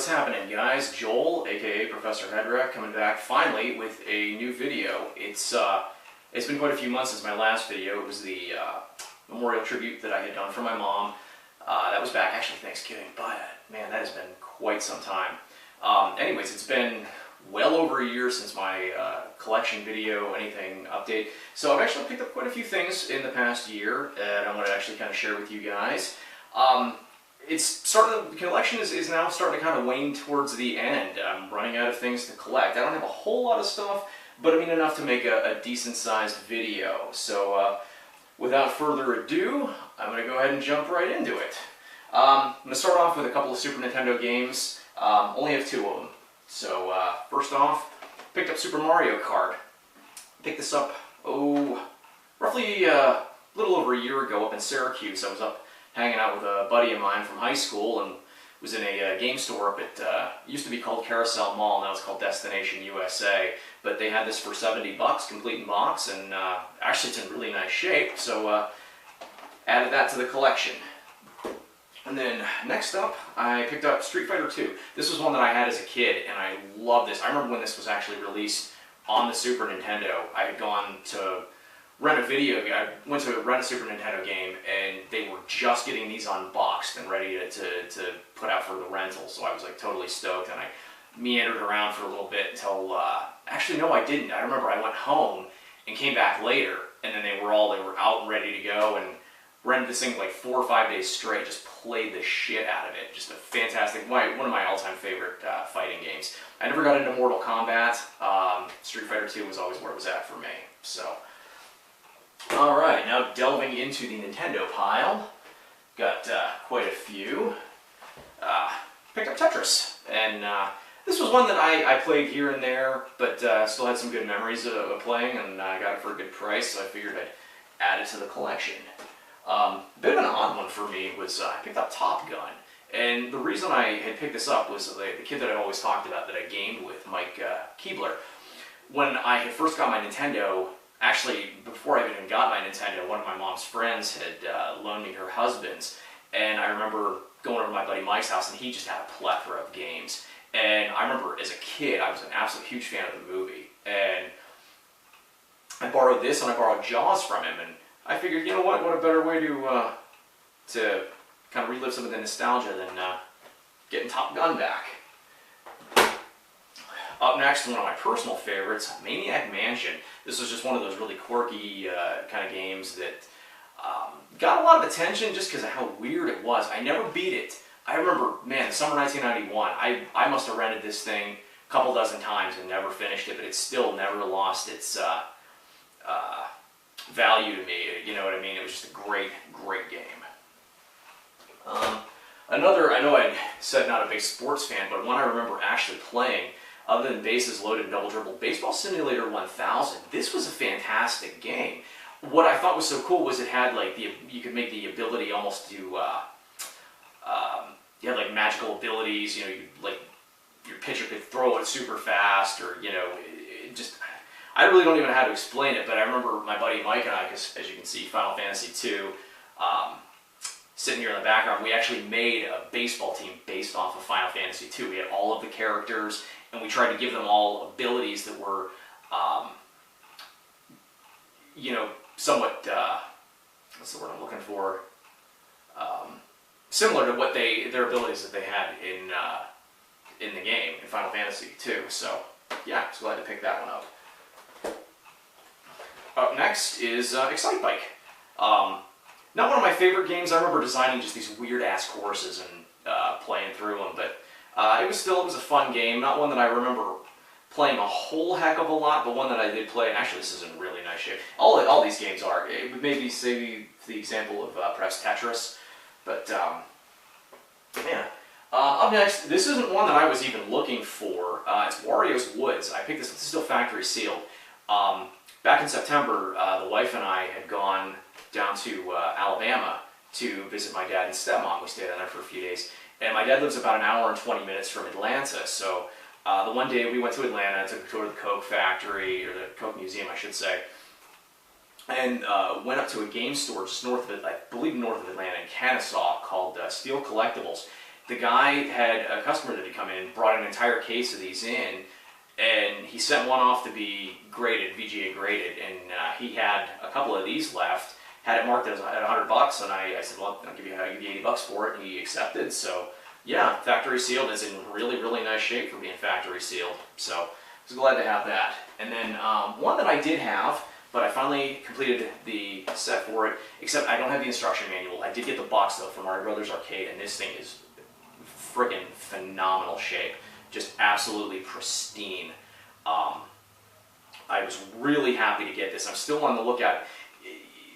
what's happening, guys? Joel, aka Prof.Headwreck, coming back finally with a new video. It's been quite a few months since my last video. It was the memorial tribute that I had done for my mom. That was back actually Thanksgiving, but man, that has been quite some time. Anyways, it's been well over a year since my collection video, anything update. So I've actually picked up quite a few things in the past year, and I want to actually kind of share with you guys. The collection is now starting to kind of wane towards the end. I'm running out of things to collect. I don't have a whole lot of stuff, but I mean enough to make a decent sized video. So without further ado, I'm going to go ahead and jump right into it. I'm going to start off with a couple of Super Nintendo games. Only have two of them. So first off, picked up Super Mario Kart. Picked this up, roughly a little over a year ago up in Syracuse. I was up hanging out with a buddy of mine from high school and was in a game store up at, used to be called Carousel Mall, now it's called Destination USA, but they had this for $70, complete in box, and actually it's in really nice shape, so added that to the collection. And then next up, I picked up Street Fighter 2. This was one that I had as a kid, and I love this. I remember when this was actually released on the Super Nintendo. I had gone to I went to rent a Super Nintendo game, and they were just getting these unboxed and ready to put out for the rental, so I was like totally stoked, and I meandered around for a little bit until, actually no I didn't. I remember I went home and came back later, and then they were out and ready to go, and rented this thing like 4 or 5 days straight, just played the shit out of it. Just a fantastic, one of my all-time favorite fighting games. I never got into Mortal Kombat. Street Fighter 2 was always where it was at for me, so. Alright, now delving into the Nintendo pile, got quite a few. Picked up Tetris, and this was one that I played here and there, but still had some good memories of playing, and I got it for a good price, so I figured I'd add it to the collection. A bit of an odd one for me was I picked up Top Gun, and the reason I had picked this up was the kid that I've always talked about that I gamed with, Mike Keebler. When I had first got my Nintendo, actually, before I even got my Nintendo, one of my mom's friends had loaned me her husband's, and I remember going over to my buddy Mike's house, and he just had a plethora of games. And I remember as a kid, I was an absolute huge fan of the movie, and I borrowed this, and I borrowed Jaws from him, and I figured, you know what a better way to kind of relive some of the nostalgia than getting Top Gun back. Up next, one of my personal favorites, Maniac Mansion. This was just one of those really quirky kind of games that got a lot of attention just because of how weird it was. I never beat it. I remember, man, summer 1991, I must have rented this thing a couple dozen times and never finished it, but it still never lost its value to me, you know what I mean? It was just a great, great game. Another, I know I said not a big sports fan, but one I remember actually playing, other than bases loaded and double dribble, Baseball Simulator 1000. This was a fantastic game. What I thought was so cool was it had like you could make the ability almost to, you had like magical abilities, you know, like your pitcher could throw it super fast, or, you know, it just, I really don't even know how to explain it, but I remember my buddy Mike and I, because as you can see, Final Fantasy II, sitting here in the background, we actually made a baseball team based off of Final Fantasy II. We had all of the characters, and we tried to give them all abilities that were, you know, somewhat, what's the word I'm looking for? Similar to what their abilities that they had in the game, in Final Fantasy II. So, yeah, just glad to pick that one up. Up next is Excitebike. Not one of my favorite games. I remember designing just these weird-ass courses and playing through them, but it was a fun game. Not one that I remember playing a whole heck of a lot, but one that I did play. And actually, this is in really nice shape. All these games are. It would maybe say the example of perhaps Tetris, but yeah. Up next, this isn't one that I was even looking for. It's Wario Woods. I picked this up. This is still factory sealed. Back in September, the wife and I had gone down to Alabama to visit my dad and stepmom. We stayed down there for a few days. And my dad lives about an hour and 20 minutes from Atlanta. So the one day we went to Atlanta, took a tour of the Coke factory, or the Coke Museum, I should say, and went up to a game store just north of it, I believe north of Atlanta in Kennesaw, called Steel Collectibles. the guy had a customer that had come in, brought an entire case of these in, and he sent one off to be graded, VGA graded, and he had a couple of these left, had it marked at $100, and I said, well, I'll give you $80 for it, and he accepted. So yeah, factory sealed, is in really, really nice shape for being factory sealed. So I was glad to have that. And then one that I did have, but I finally completed the set for it, except I don't have the instruction manual. I did get the box though from Mario Brothers Arcade, and this thing is friggin' phenomenal shape. Just absolutely pristine. I was really happy to get this. I'm still on the lookout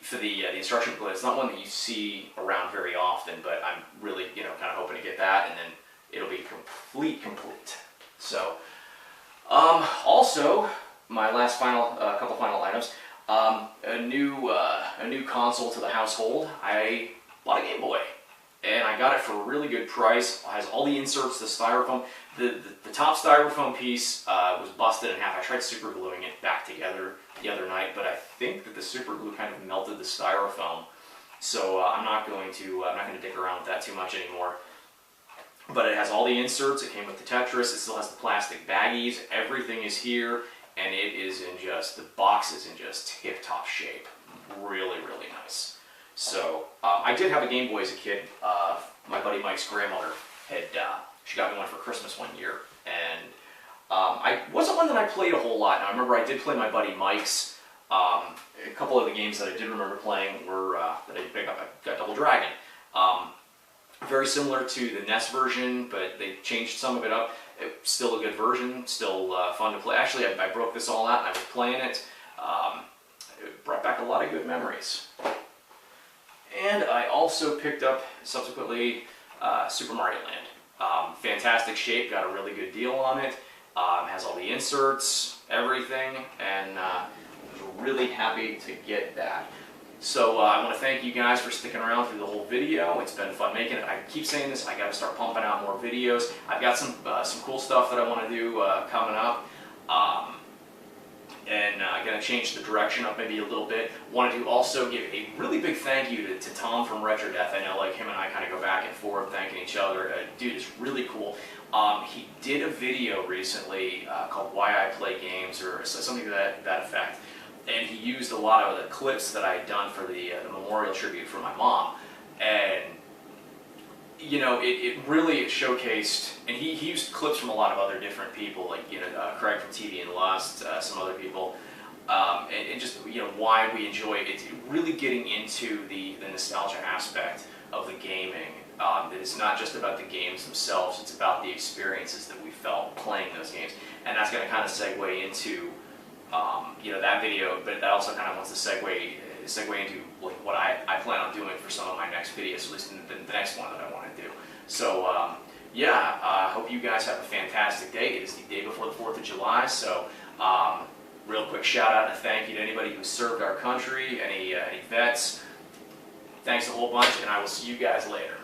for the instruction booklet. It's not one that you see around very often, but I'm really, kind of hoping to get that, and then it'll be complete. So, also, my last couple final items. A new console to the household. I bought a Game Boy, and I got it for a really good price. It has all the inserts, the styrofoam. The top styrofoam piece was busted in half. I tried super gluing it back together the other night, but I think that the super glue kind of melted the styrofoam. So I'm not going to dick around with that too much anymore. But it has all the inserts. It came with the Tetris. It still has the plastic baggies. Everything is here, and it is the box is in just tip-top shape. Really, really nice. So I did have a Game Boy as a kid. My buddy Mike's grandmother she got me one for Christmas one year, and I wasn't one that I played a whole lot. Now I remember I did play my buddy Mike's. A couple of the games that I did remember playing were that I picked up. I got Double Dragon. Very similar to the NES version, but they changed some of it up. It's still a good version, still fun to play. Actually, I broke this all out and I was playing it. It brought back a lot of good memories. And I also picked up, subsequently, Super Mario Land. Fantastic shape, got a really good deal on it. Has all the inserts, everything, and I was really happy to get that. So I want to thank you guys for sticking around through the whole video. It's been fun making it. I keep saying this, I got to start pumping out more videos. I've got some cool stuff that I want to do coming up. And going to change the direction up maybe a little bit. Wanted to also give a really big thank you to Tom from Retro Death. I know like him and I kind of go back and forth thanking each other. Dude is really cool. He did a video recently called Why I Play Games, or something to that effect. And he used a lot of the clips that I had done for the memorial tribute for my mom. And it really showcased, and he used clips from a lot of other different people, like Craig from TV and Lust, some other people, and just why we enjoy it. It's really getting into the nostalgia aspect of the gaming. That it's not just about the games themselves; it's about the experiences that we felt playing those games, and that's going to kind of segue into that video. But that also kind of wants to segue into like what I plan on doing for some of my next videos, at least in the next one that I want to do. So yeah, I hope you guys have a fantastic day. It is the day before the 4th of July, so real quick shout out and a thank you to anybody who served our country, any vets. Thanks a whole bunch, and I will see you guys later.